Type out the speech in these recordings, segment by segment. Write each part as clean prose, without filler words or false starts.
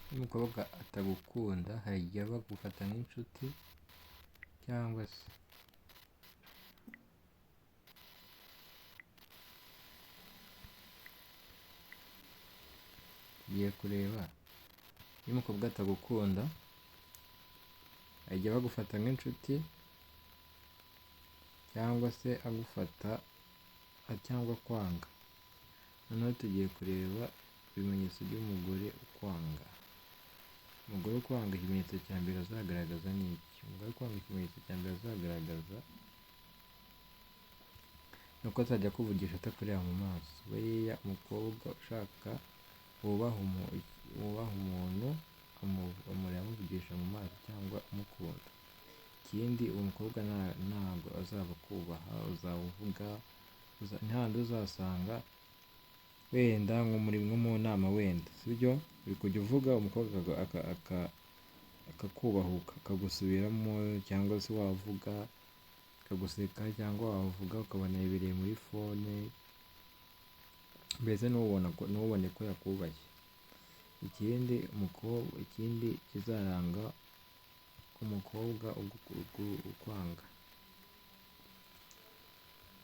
Iyo umukobwa atagukunda hari igihe aba agufata nk'inshuti cyangwa se tugiye kureba iyo umukobwa atagukunda hari igihe aba agufata nk'inshuti cyangwa se agufata cyangwa kwanga. Noneho tugiye kureba ibimenyetso by'umugore ukwanga. Umugore ukwanga ikimenyetso cya mbere azagaragaza ni iki? Umugore ukwanga ikimenyetso cya mbere azagaragaza ni uko azajya akuvugisha atakureba mu maso. Buriya umukobwa ushaka wubaha umuntu amureba amuvugisha mu maso cyangwa amukunda. Ikindi uwo mukobwa ntabwo azaba akubaha, uzaba uvuga ntihandi uzasanga wenda nko mu nama wenda sibyo uri kujya uvuga umukobwa akakubahuka akagusubiramo, cyangwa se wavuga akaguseka, cyangwa wavuga ukabona yibereye muri fone, mbese ntubone ko yakubashye. Ikindi kizaranga umukobwa ukwanga,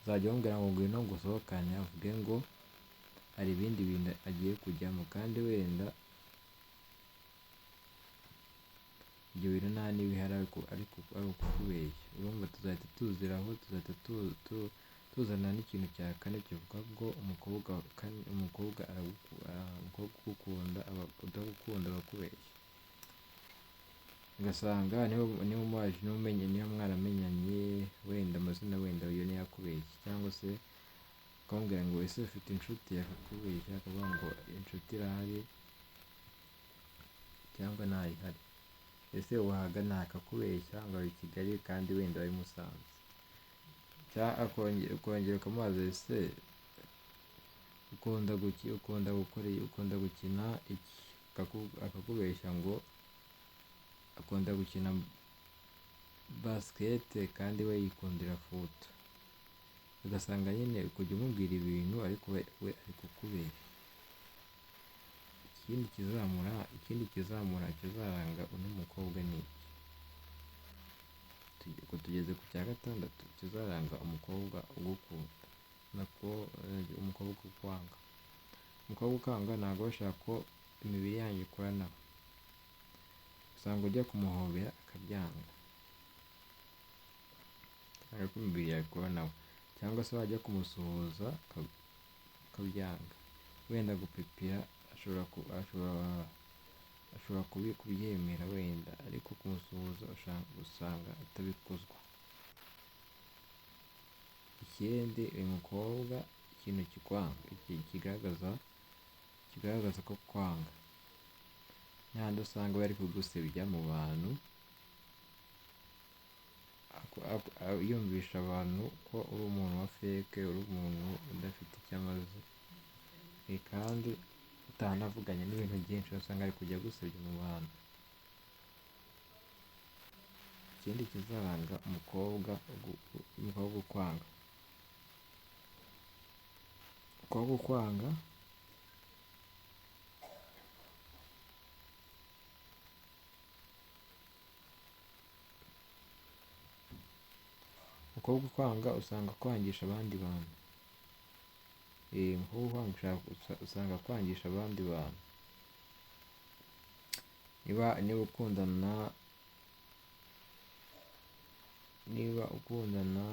uzajya wumvira ngo ngwino ngusohokane, avuge ngo hari ibindi bintu agiye kujyamo, kandi wenda ibyo bintu nta n'ibihari ariko ari ukukubeshya. Urumva tuzahita tuziraho, tuzahita tuzana n'ikintu cya kane kivuga ngo umukobwa ugukunda utagukunda arakubeshya. Ugasanga niba umubaje niba mwaramenyanye wenda amazina wenda iyo niyo yakubeshya, cyangwa se ukamubwira ngo ese ufite inshuti, akakubeshya akavuga ngo inshuti irahari cyangwa ntayihari. Ese wahaga ntakakubeshya ngo ari i Kigali kandi wenda ari i Musanze. Ukongera ukamubaza ese ukunda gukina iki, akakubeshya ngo akunda gukina basket kandi we yikundira foot. Ugasanga nyine kujya umubwira ibintu ariko we ari kukubeshya. Ikindi kizaranga uno mukobwa ni iki? Tugeze ku cya gatandatu kizaranga umukobwa ugukunda, nako umukobwa ukwanga. Umukobwa ukwanga ntabwo bashaka ko imibiri yanyu ikoranaho. Usanga ujya kumuhobera akabyanga, cyangwa ko imibiri yawe ikoranaho, cyangwa se wajya kumusuhuza akabyanga. Wenda gupepera ashobora kubyemera wenda, ariko kumusuhuza usanga atabikozwa. Ikindi uyu mukobwa ikintu kigaragaza ko kwanga, n'ahandi usanga bari kugusebya mu bantu, yumvisha abantu ko uri umuntu wa feke, uri umuntu udafite icyo amaze, kandi utanavuganye n'ibintu byinshi, usanga ari kujya gusebya mu bantu. Ikindi kizaranga umukobwa ukwanga, umukobwa ukwanga usanga kwangisha abandi bantu. Umukobwa ukwanga usanga kwangisha abandi bantu. Niba ukundana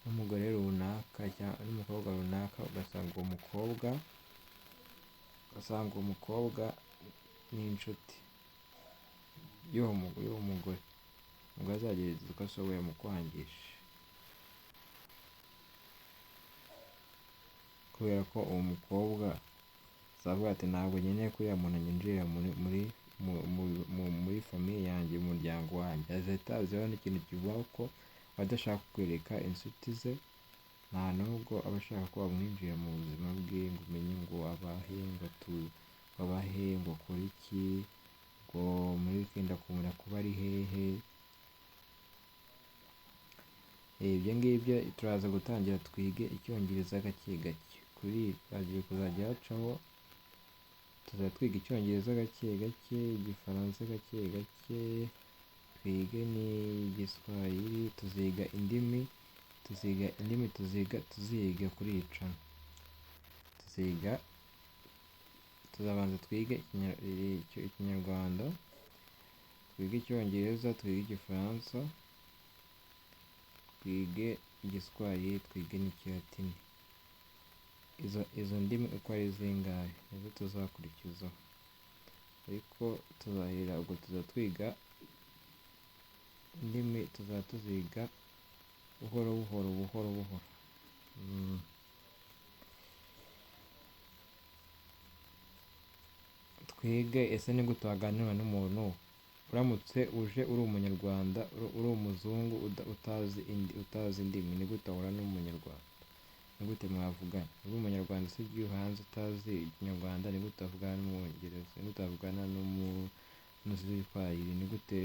n'umugore runaka cyangwa n'umukobwa runaka, ugasanga uwo mukobwa ni inshuti y'uwo mugore, ngo azagerageza uko ashoboye mu kwangisha, kubera ko uwo mukobwa azavuga ati ntabwo nkeneye ko uriya muntu anyinjirira muri famiye yanjye, umuryango wanjye. Azahita azaho n'ikintu kivuga ko adashaka kwereka inshuti ze, nta nubwo aba ashaka ko bamwinjira mu buzima bwe, ngo umenye ngo abahe, ngo akore iki, ngo muri weekend akunda kuba ari hehe. Ibyo ngibyo turaza gutangira twige icyongereza gake gake. Kuri hagiye kuzajya hacaho tuzajya twiga icyongereza gake gake, igifaransa gake gake, twige n'igiswahili, tuziga indimi tuziga kuri iyi cana. Tuzabanza twige ikinyarwanda, twige icyongereza, twige igifaransa, twige igiswahili, twige n'ikilatini. Izo ndimi uko ari zingahe nizo tuzakurikizaho, ariko tuzahera ubwo twiga indimi, tuziga buhoro buhoro. Twige ese ni gute waganira n'umuntu uramutse uje uri umunyarwanda, uri umuzungu utazi indimi, ni gute wahura n'umunyarwanda, ni gute mwavugana? Uri umunyarwanda se ugiye hanze utazi ikinyarwanda, ni gute wavugana n'umwongereza, ni gute wavugana n'umuswahili, ni gute